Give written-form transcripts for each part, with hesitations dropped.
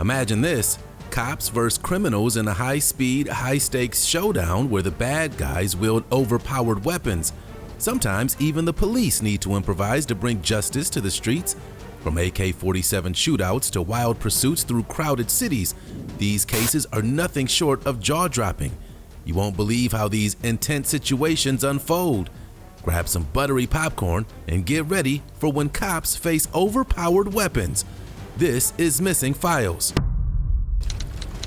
Imagine this: cops versus criminals in a high-speed, high-stakes showdown where the bad guys wield overpowered weapons. Sometimes even the police need to improvise to bring justice to the streets. From AK-47 shootouts to wild pursuits through crowded cities, these cases are nothing short of jaw-dropping. You won't believe how these intense situations unfold. Grab some buttery popcorn and get ready for when cops face overpowered weapons. This is Missing Files.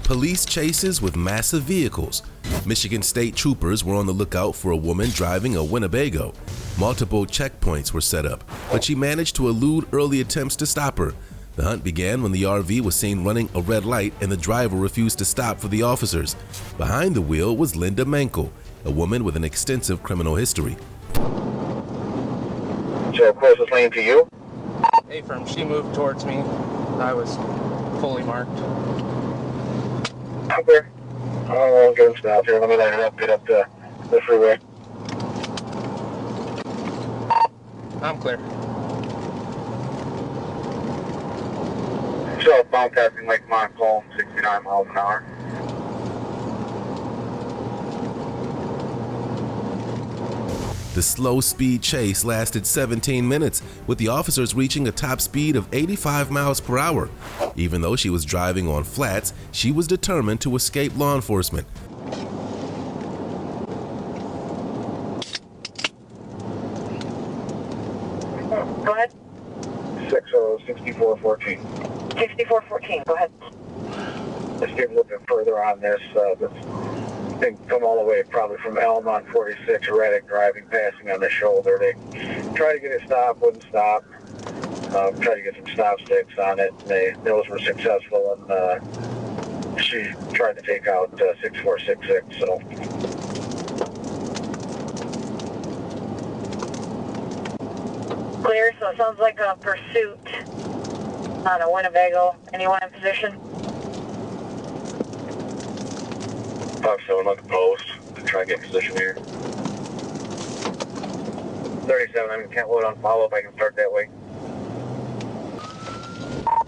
Police chases with massive vehicles. Michigan State troopers were on the lookout for a woman driving a Winnebago. Multiple checkpoints were set up, but she managed to elude early attempts to stop her. The hunt began when the RV was seen running a red light and the driver refused to stop for the officers. Behind the wheel was Linda Menkel, a woman with an extensive criminal history. So closest lane to you? A-firm, she moved towards me. I was fully marked. Okay. I'll get him stopped here. Let me light it up, get up to the freeway. I'm clear. Southbound passing Lake Montcalm, 69 miles an hour. The slow-speed chase lasted 17 minutes, with the officers reaching a top speed of 85 miles per hour. Even though she was driving on flats, she was determined to escape law enforcement. Go ahead. 606414. 6414, go ahead. Let's get a little bit further on this. This thing come all the way probably from Elm on 46, Reddick driving, passing on the shoulder. They tried to get it stopped, wouldn't stop. Tried to get some stop sticks on it. Those were successful, and she tried to take out 6466. So. Clear, so it sounds like a pursuit on a Winnebago. Anyone in position? 5-7 on the post to try and get position here. 37, I can't load on follow-up. I can start that way.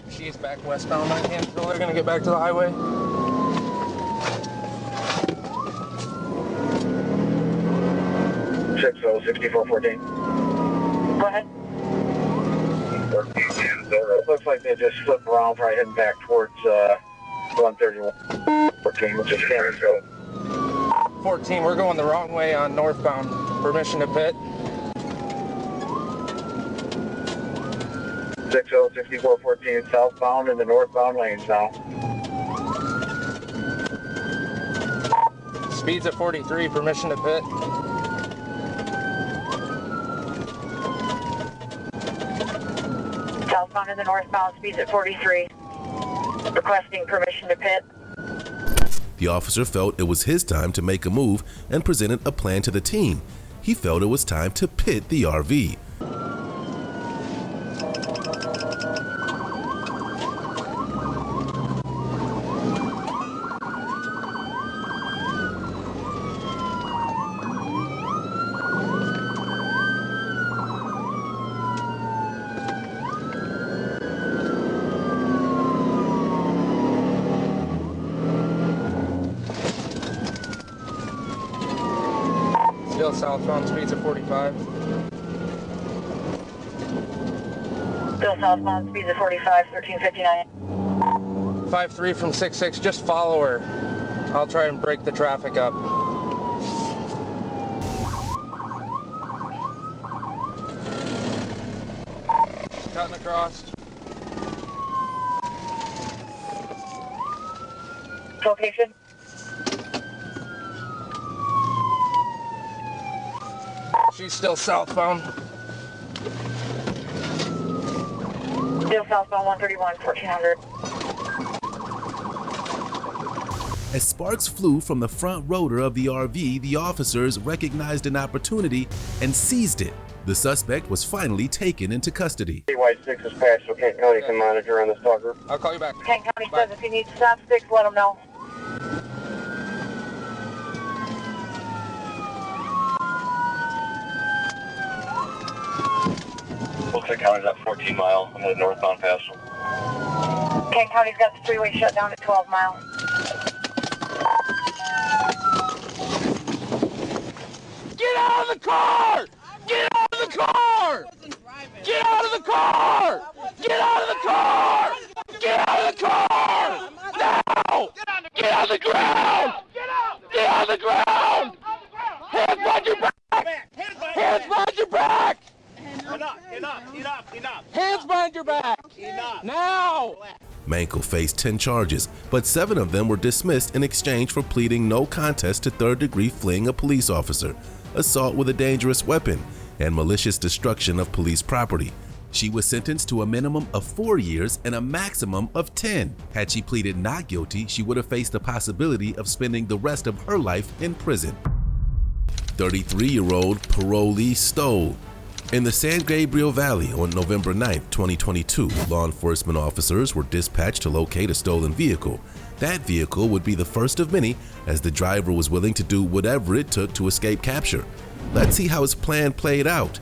She's back westbound. I can't tell they're going to get back to the highway. Six 6414. Go ahead. It looks like they just flipped around, probably heading back towards 13114, which is Cameron Road. 14, we're going the wrong way on northbound. Permission to pit. 6414 southbound in the northbound lanes now. Speed's at 43, permission to pit. Southbound in the northbound, speeds at 43. Requesting permission to pit. The officer felt it was his time to make a move and presented a plan to the team. He felt it was time to pit the RV. Still southbound, speeds at 45. Still southbound, speeds at 45, 1359. 5-3 from 6-6, just follow her. I'll try and break the traffic up. Cutting across. Location? She's still southbound. Still southbound 131, 1400. As sparks flew from the front rotor of the RV, the officers recognized an opportunity and seized it. The suspect was finally taken into custody. CY6 is passed, so Kent County can monitor on the stalker. I'll call you back. Kent County Bye. says if you need stop sticks, let them know. Looks like County's at 14 mile. I'm going to northbound pass. Kent County's got the freeway shut down at 12 miles. Get out of the car! Get out of the car! Get out of the car! Get out of the car! Get out of the car! Now! Get on the ground! Get on the ground! Hands behind your back! Hands behind your back! Enough! Hands behind your back! Enough! Now! Mankel faced 10 charges, but 7 of them were dismissed in exchange for pleading no contest to third-degree fleeing a police officer, assault with a dangerous weapon, and malicious destruction of police property. She was sentenced to a minimum of 4 years and a maximum of 10. Had she pleaded not guilty, she would have faced the possibility of spending the rest of her life in prison. 33-year-old parolee stole. In the San Gabriel Valley on November 9, 2022, law enforcement officers were dispatched to locate a stolen vehicle. That vehicle would be the first of many, as the driver was willing to do whatever it took to escape capture. Let's see how his plan played out.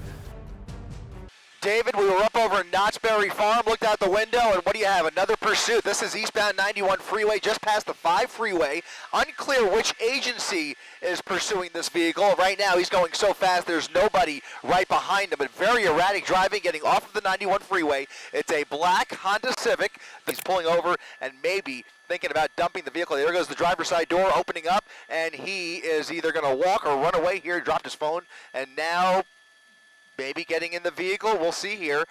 David, we were up over in Knott's Berry Farm, looked out the window, and what do you have? Another pursuit. This is eastbound 91 freeway, just past the 5 freeway. Unclear which agency is pursuing this vehicle. Right now, he's going so fast, there's nobody right behind him, but very erratic driving, getting off of the 91 freeway. It's a black Honda Civic. He's pulling over and maybe thinking about dumping the vehicle. There goes the driver's side door opening up, and he is either going to walk or run away here. He dropped his phone, and now maybe getting in the vehicle. We'll see here.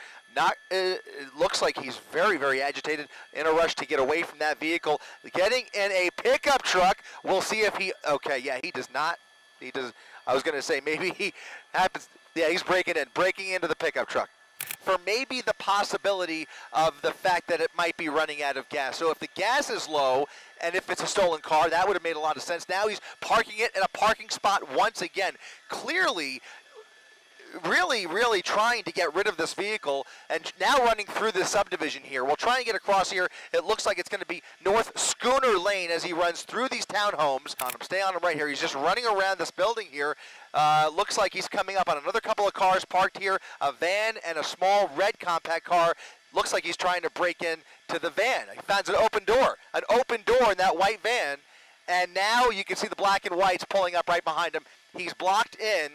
It looks like he's very, very agitated, in a rush to get away from that vehicle. Getting in a pickup truck. We'll see if he, okay, yeah, he does not. He does, I was going to say maybe he happens, yeah, he's breaking into the pickup truck. For maybe the possibility of the fact that it might be running out of gas. So if the gas is low, and if it's a stolen car, that would have made a lot of sense. Now he's parking it in a parking spot once again. Clearly, really trying to get rid of this vehicle, and now running through this subdivision here. We'll try and get across here. It looks like it's going to be North Schooner Lane as he runs through these townhomes. Stay on him right here. He's just running around this building here. Looks like he's coming up on another couple of cars parked here, a van and a small red compact car. Looks like he's trying to break in to the van. He finds an open door in that white van, and now you can see the black and whites pulling up right behind him. He's blocked in.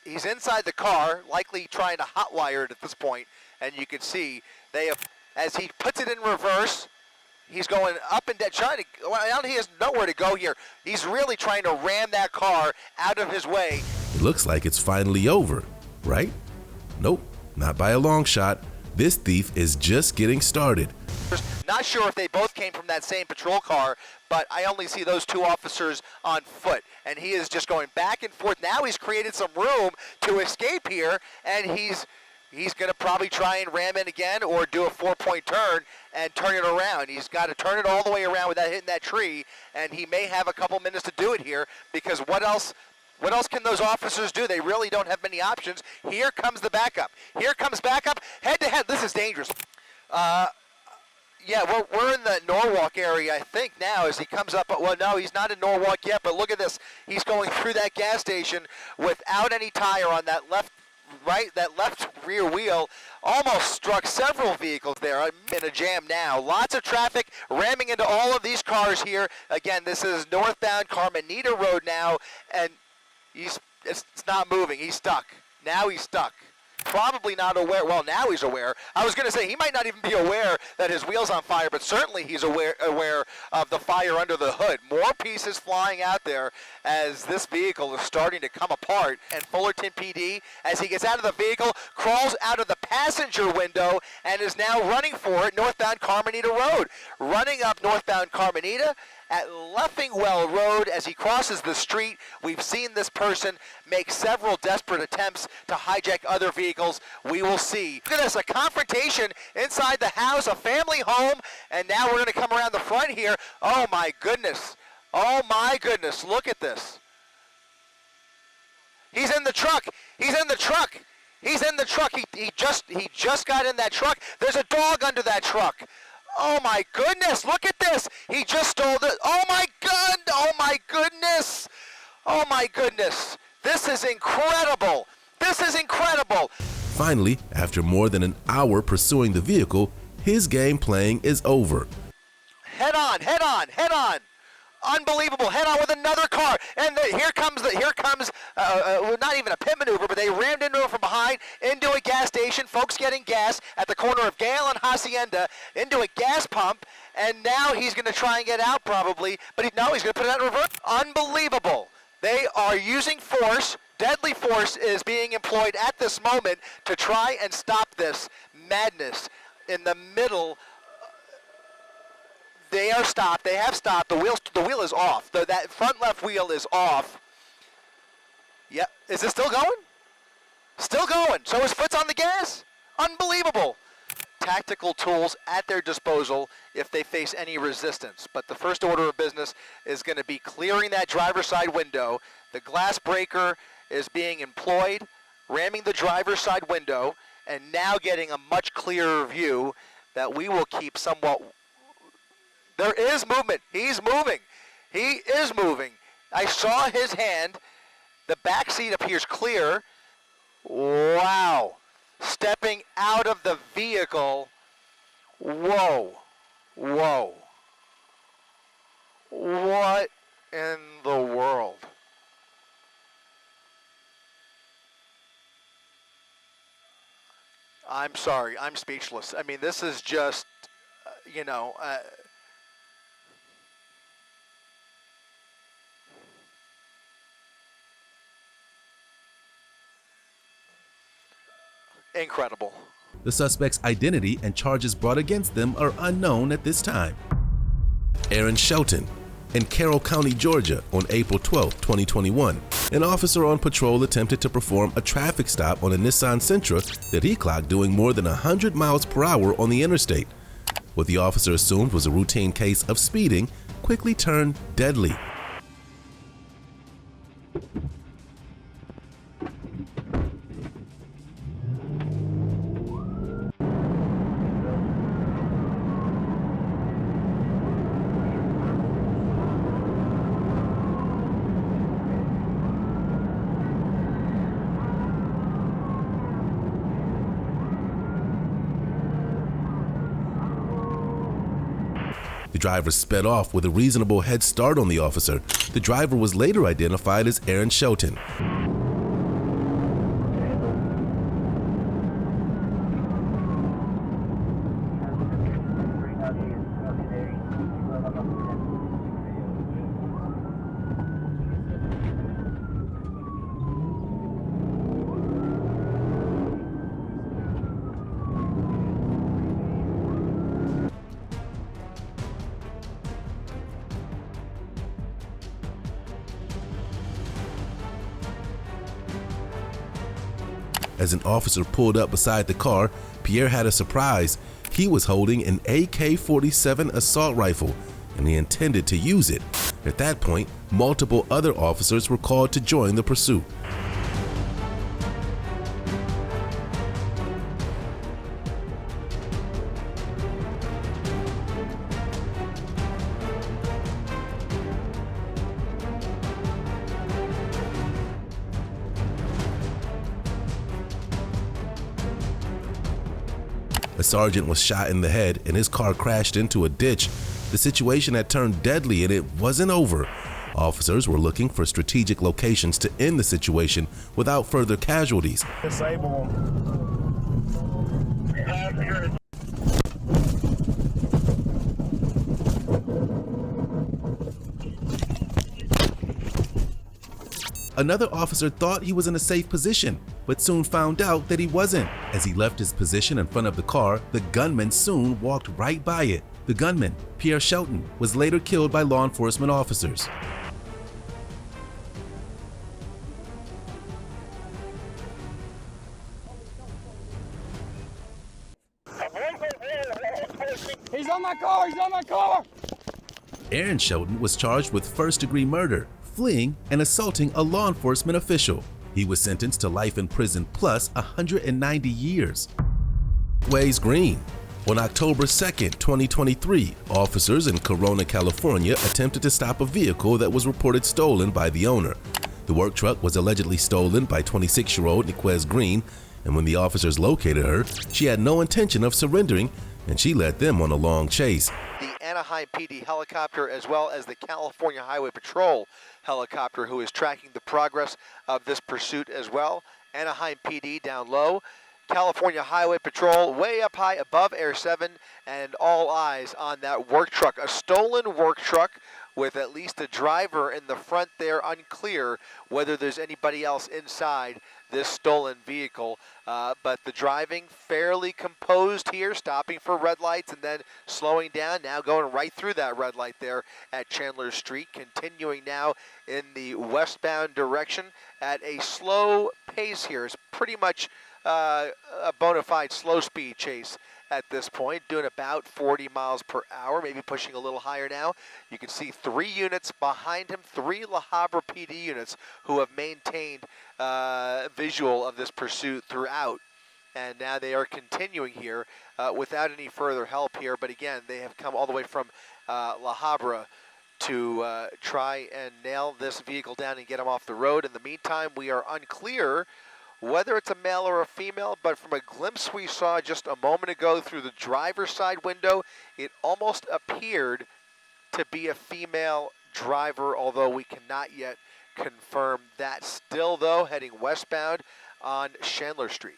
He's inside the car, likely trying to hotwire it at this point, and you can see they have, as he puts it in reverse, he's going up and down, he has nowhere to go here. He's really trying to ram that car out of his way. It looks like it's finally over, right? Nope, not by a long shot. This thief is just getting started. Not sure if they both came from that same patrol car, but I only see those 2 officers on foot, and he is just going back and forth. Now he's created some room to escape here, and he's going to probably try and ram in again or do a 4-point turn and turn it around. He's got to turn it all the way around without hitting that tree, and he may have a couple minutes to do it here, because what else can those officers do? They really don't have many options. Here comes the backup. Here comes backup, head-to-head. This is dangerous. Yeah, we're in the Norwalk area, I think, now, as he comes up. Well, no, he's not in Norwalk yet, but look at this. He's going through that gas station without any tire on that left rear wheel. Almost struck several vehicles there. I'm in a jam now. Lots of traffic ramming into all of these cars here. Again, this is northbound Carmenita Road now, and it's not moving. He's stuck. Now he's stuck. Probably not aware. Well, now he's aware. I was going to say he might not even be aware that his wheel's on fire, but certainly he's aware of the fire under the hood. More pieces flying out there as this vehicle is starting to come apart. And Fullerton PD, as he gets out of the vehicle, crawls out of the passenger window and is now running for it northbound Carmenita Road. Running up northbound Carmenita at Leffingwell Road as he crosses the street. We've seen this person make several desperate attempts to hijack other vehicles. We will see. Look at this, a confrontation inside the house, a family home, and now we're going to come around the front here. Oh my goodness. Oh my goodness, look at this. He's in the truck. He's in the truck. He's in the truck. He just got in that truck. There's a dog under that truck. Oh my goodness, look at this. He just stole the, oh my God, oh my goodness. Oh my goodness. This is incredible. This is incredible. Finally, after more than an hour pursuing the vehicle, his game playing is over. Head on, head on, head on. Unbelievable. Head on with another car. And here comes not even a pit maneuver, but they rammed into it from behind, into a gas station. Folks getting gas at the corner of Gale and Hacienda, into a gas pump. And now he's going to try and get out probably, but he's going to put it out in reverse. Unbelievable. They are using force. Deadly force is being employed at this moment to try and stop this madness in the middle. They are stopped. They have stopped. The wheel is off. That front left wheel is off. Yep. Is it still going? Still going. So his foot's on the gas. Unbelievable. Tactical tools at their disposal if they face any resistance. But the first order of business is going to be clearing that driver's side window. The glass breaker is being employed, ramming the driver's side window, and now getting a much clearer view that we will keep somewhat. There is movement. He's moving. He is moving. I saw his hand. The back seat appears clear. Wow. Stepping out of the vehicle. Whoa. Whoa. What in the world? I'm sorry. I'm speechless. I mean, this is just, incredible. The suspect's identity and charges brought against them are unknown at this time. Aaron Shelton. In Carroll County, Georgia, on April 12, 2021, an officer on patrol attempted to perform a traffic stop on a Nissan Sentra that he clocked doing more than 100 miles per hour on the interstate. What the officer assumed was a routine case of speeding quickly turned deadly. The driver sped off with a reasonable head start on the officer. The driver was later identified as Aaron Shelton. As an officer pulled up beside the car, Pierre had a surprise. He was holding an AK-47 assault rifle, and he intended to use it. At that point, multiple other officers were called to join the pursuit. A sergeant was shot in the head and his car crashed into a ditch. The situation had turned deadly and it wasn't over. Officers were looking for strategic locations to end the situation without further casualties. Disable them. Another officer thought he was in a safe position, but soon found out that he wasn't. As he left his position in front of the car, the gunman soon walked right by it. The gunman, Pierre Shelton, was later killed by law enforcement officers. He's on my car! He's on my car! Aaron Shelton was charged with first-degree murder, fleeing and assaulting a law enforcement official. He was sentenced to life in prison plus 190 years. Ways Green. On October 2nd, 2023, officers in Corona, California attempted to stop a vehicle that was reported stolen by the owner. The work truck was allegedly stolen by 26-year-old Niquez Green, and when the officers located her, she had no intention of surrendering and she led them on a long chase. The Anaheim PD helicopter, as well as the California Highway Patrol helicopter, who is tracking the progress of this pursuit as well. Anaheim PD down low, California Highway Patrol way up high above Air 7, and all eyes on that work truck. A stolen work truck with at least a driver in the front there. Unclear whether there's anybody else inside this stolen vehicle, but the driving fairly composed here, stopping for red lights and then slowing down, now going right through that red light there at Chandler Street, continuing now in the westbound direction at a slow pace here. It's pretty much a bona fide slow speed chase at this point, doing about 40 miles per hour, maybe pushing a little higher now. You can see 3 units behind him, 3 La Habra PD units who have maintained visual of this pursuit throughout. And now they are continuing here without any further help here. But again, they have come all the way from La Habra to try and nail this vehicle down and get him off the road. In the meantime, we are unclear whether it's a male or a female, but from a glimpse we saw just a moment ago through the driver's side window, it almost appeared to be a female driver, although we cannot yet confirm that. Still, though, heading westbound on Chandler Street.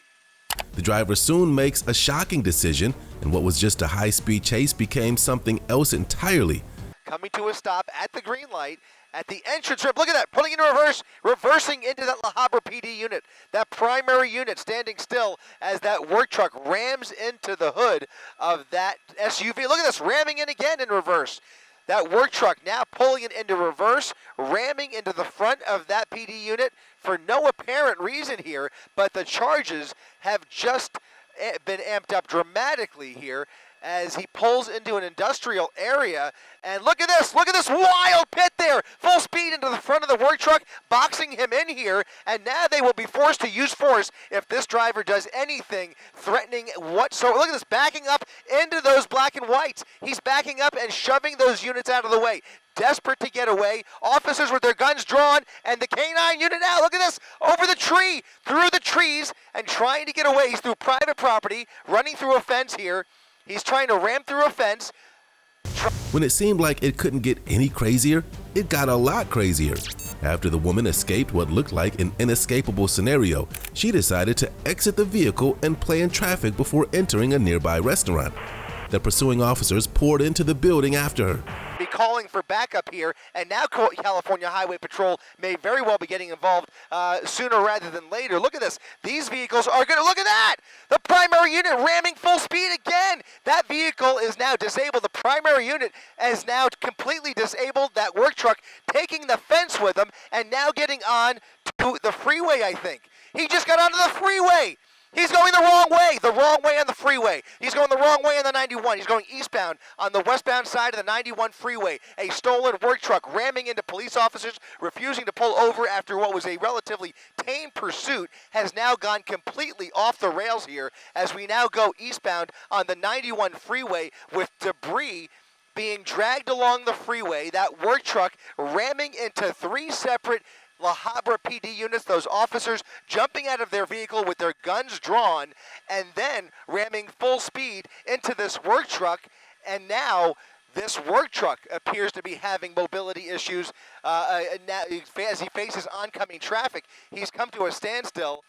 The driver soon makes a shocking decision, and what was just a high-speed chase became something else entirely. Coming to a stop at the green light at the entrance ramp. Look at that, pulling into reverse, reversing into that La Habra PD unit. That primary unit standing still as that work truck rams into the hood of that SUV. Look at this, ramming in again in reverse. That work truck now pulling it into reverse, ramming into the front of that PD unit for no apparent reason here, but the charges have just been amped up dramatically here as he pulls into an industrial area. And look at this wild pit there, full speed into the front of the work truck, boxing him in here, and now they will be forced to use force if this driver does anything threatening whatsoever. Look at this, backing up into those black and whites. He's backing up and shoving those units out of the way. Desperate to get away, officers with their guns drawn, and the K-9 unit now, look at this, over the tree, through the trees, and trying to get away. He's through private property, running through a fence here. He's trying to ram through a fence. When it seemed like it couldn't get any crazier, it got a lot crazier. After the woman escaped what looked like an inescapable scenario, she decided to exit the vehicle and play in traffic before entering a nearby restaurant. The pursuing officers poured into the building after her. Be calling for backup here, and now California Highway Patrol may very well be getting involved sooner rather than later. Look at this. These vehicles are going to, look at that! The primary unit ramming full speed again. That vehicle is now disabled. The primary unit is now completely disabled. That work truck taking the fence with them and now getting on to the freeway, I think. He just got onto the freeway. He's going the wrong way on the freeway. He's going the wrong way on the 91. He's going eastbound on the westbound side of the 91 freeway. A stolen work truck ramming into police officers, refusing to pull over after what was a relatively tame pursuit, has now gone completely off the rails here as we now go eastbound on the 91 freeway with debris being dragged along the freeway. That work truck ramming into 3 separate La Habra PD units, those officers jumping out of their vehicle with their guns drawn and then ramming full speed into this work truck. And now this work truck appears to be having mobility issues as he faces oncoming traffic. He's come to a standstill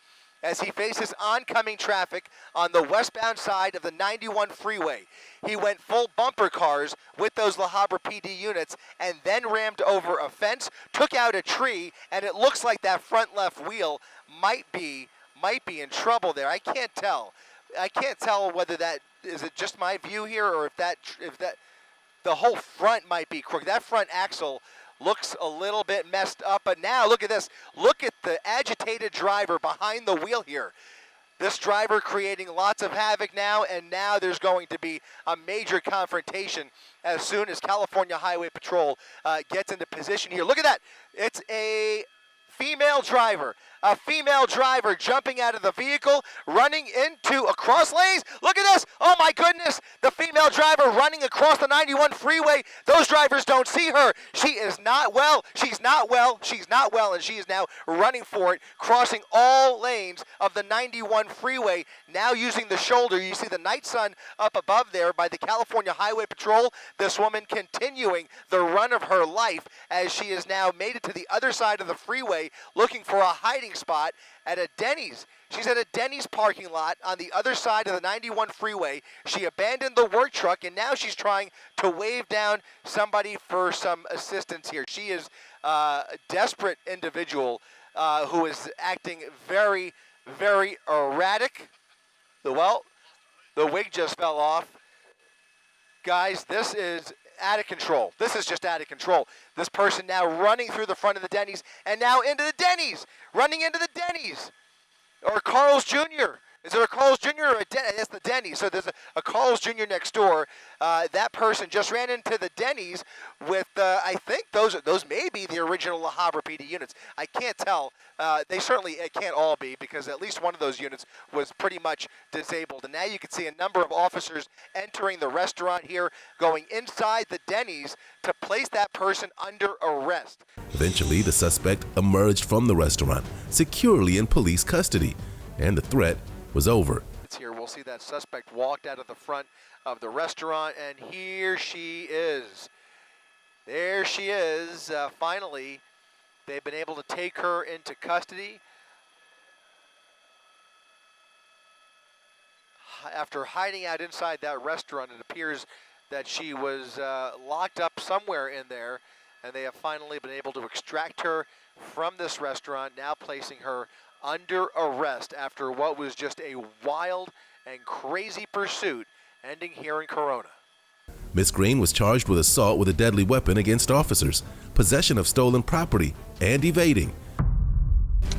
as he faces oncoming traffic on the westbound side of the 91 freeway. He went full bumper cars with those La Habra PD units and then rammed over a fence, took out a tree, and it looks like that front left wheel might be in trouble there. I can't tell. I can't tell whether that is it just my view here or if that the whole front might be crooked. That front axle looks a little bit messed up, but now look at this. Look at the agitated driver behind the wheel here. This driver creating lots of havoc now, and now there's going to be a major confrontation as soon as California Highway Patrol gets into position here. Look at that. It's a female driver jumping out of the vehicle, running into across lanes. Look at this. Oh my goodness. The female driver running across the 91 freeway. Those drivers don't see her. She is not well. She's not well. She's not well, and she is now running for it, crossing all lanes of the 91 freeway, now using the shoulder. You see the night sun up above there by the California Highway Patrol. This woman continuing the run of her life as she has now made it to the other side of the freeway looking for a hiding spot at a Denny's. She's at a Denny's parking lot on the other side of the 91 freeway. She abandoned the work truck, and now she's trying to wave down somebody for some assistance here. She is a desperate individual who is acting very, very erratic. The wig just fell off. Guys, this is out of control. This is just out of control. This person now running through the front of the Denny's and now into the Denny's, running into the Denny's. Or Carl's Jr. Is it a Carl's Jr. or a Denny's? It's the Denny's. So there's a Carl's Jr. next door. That person just ran into the Denny's with, I think those may be the original La Habra PD units. I can't tell. They certainly can't all be, because at least one of those units was pretty much disabled. And now you can see a number of officers entering the restaurant here, going inside the Denny's to place that person under arrest. Eventually, the suspect emerged from the restaurant, securely in police custody, and the threat was over. Here we'll see that suspect walked out of the front of the restaurant, and here she is. There she is. Finally, they've been able to take her into custody after hiding out inside that restaurant. It appears that she was locked up somewhere in there, and they have finally been able to extract her from this restaurant, now placing her under arrest after what was just a wild and crazy pursuit ending here in Corona. Miss Green was charged with assault with a deadly weapon against officers, possession of stolen property, and evading.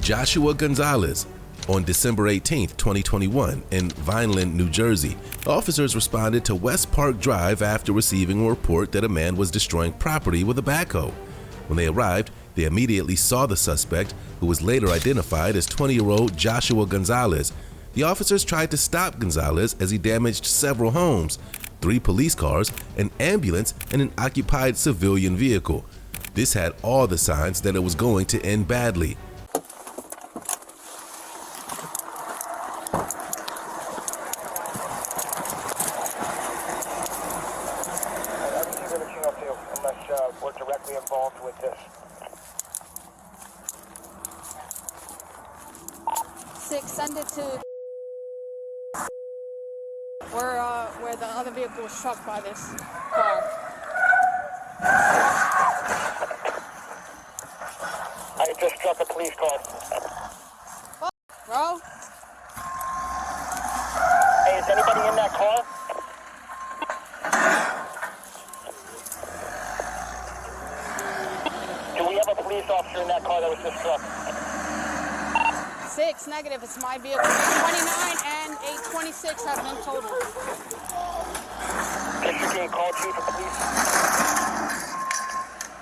Joshua Gonzalez. On December 18, 2021, in Vineland, New Jersey, officers responded to West Park Drive after receiving a report that a man was destroying property with a backhoe. When they arrived, they immediately saw the suspect, who was later identified as 20-year-old Joshua Gonzalez. The officers tried to stop Gonzalez as he damaged several homes, 3 police cars, an ambulance, and an occupied civilian vehicle. This had all the signs that it was going to end badly. We're directly involved with this. 6, send it to where the other vehicle was struck by this car. I just struck a police car. Bro? Hey, is anybody in that car? Do we have a police officer in that car that was just struck? 6, negative. It's my vehicle. 829 and 826 have been totaled. District being called, chief of police.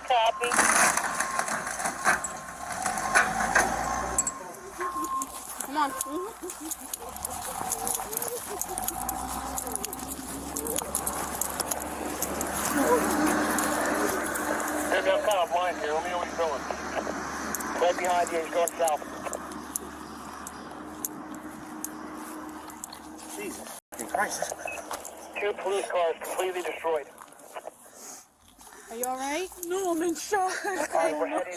Copy. Come on. There's no kind of blind here. Let me know what he's doing. Right behind you. He's going south. Jesus Christ. 2 police cars completely destroyed. Are you all right? No, I'm in shock. Okay, we're headed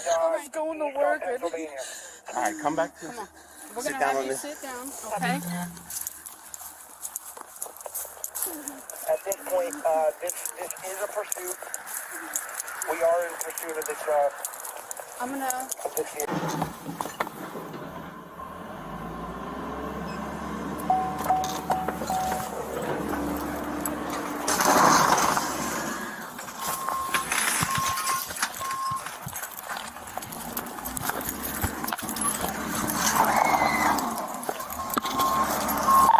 going to work. Pennsylvania. All right, come back to Come on. We're Sit gonna down have on you this. sit down. Okay. At this point, this is a pursuit. We are in pursuit of this I'm gonna. this here.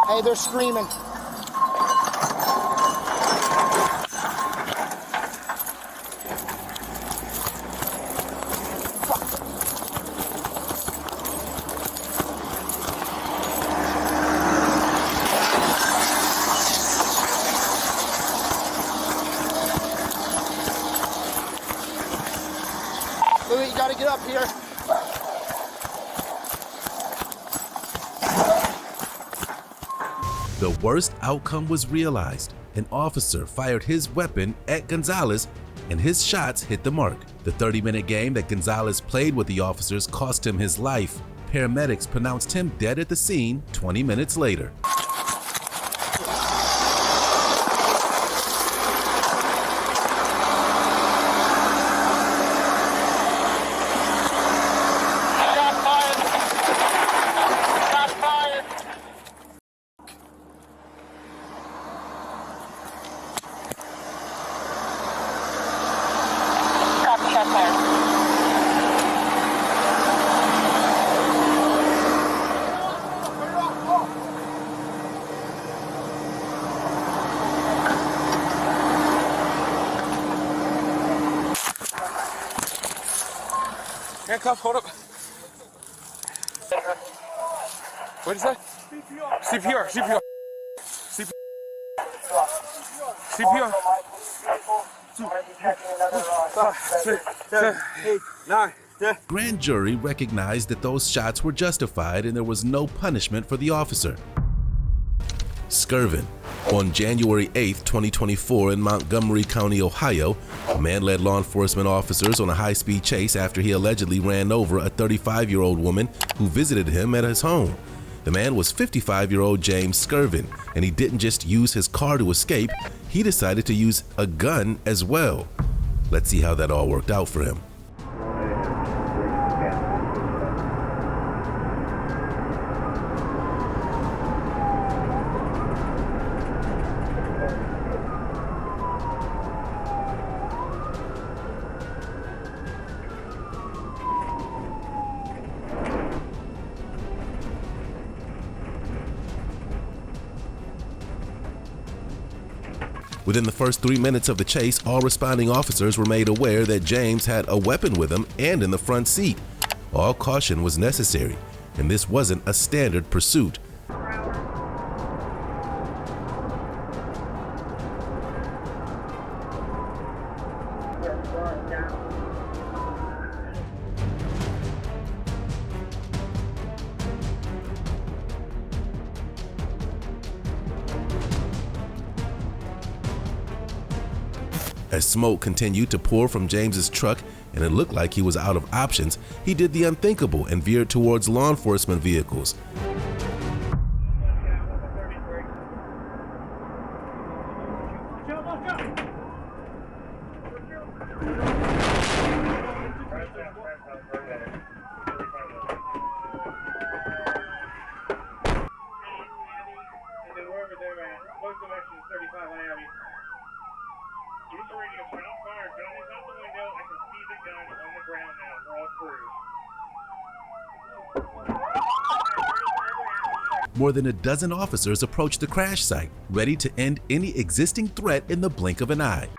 Hey, they're screaming. gotta get up here. The worst outcome was realized. An officer fired his weapon at Gonzalez, and his shots hit the mark. The 30-minute game that Gonzalez played with the officers cost him his life. Paramedics pronounced him dead at the scene 20 minutes later. Handcuff, hold up. What did you say? CPR. CPR. CPR. 5, 6, 7, 8, 9, 10. Grand jury recognized that those shots were justified and there was no punishment for the officer. Skirvin. On January 8, 2024 in Montgomery County, Ohio, a man led law enforcement officers on a high-speed chase after he allegedly ran over a 35-year-old woman who visited him at his home. The man was 55-year-old James Skirvin, and he didn't just use his car to escape, he decided to use a gun as well. Let's see how that all worked out for him. Within the first 3 minutes of the chase, all responding officers were made aware that James had a weapon with him and in the front seat. All caution was necessary, and this wasn't a standard pursuit. As smoke continued to pour from James's truck and it looked like he was out of options, he did the unthinkable and veered towards law enforcement vehicles. More than a dozen officers approached the crash site, ready to end any existing threat in the blink of an eye.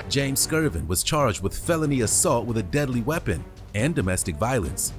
James Skirvin was charged with felony assault with a deadly weapon and domestic violence.